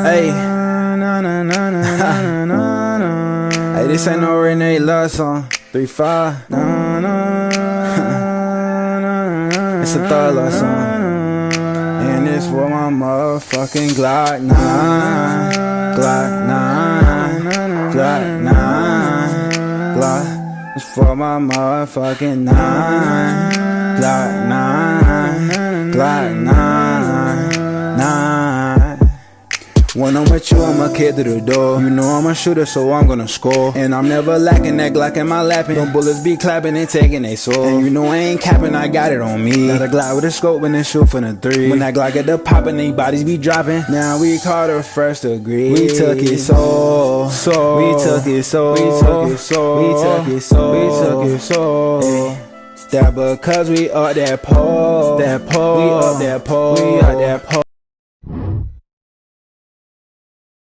Hey, hey, this ain't no Renee love song. 3-5. It's a thug love song, and it's for my motherfucking Glock 9, Glock 9, Glock 9, Glock. It's for my motherfucking 9, Glock 9, Glock 9, 9. When I'm with you, I'ma kick through the door. You know I'm a shooter, so I'm gonna score. And I'm never lacking that Glock in my lapping. Them bullets be clapping and taking they soul. And you know I ain't capping, I got it on me. Got a Glock with a scope and then shoot for the 3. When that Glock get the popping, these bodies be dropping. Now we caught the first degree. We took it so, we took it so, we took it so, we took it so, we took it so. That because we up that pole, we up that pole, we up that pole.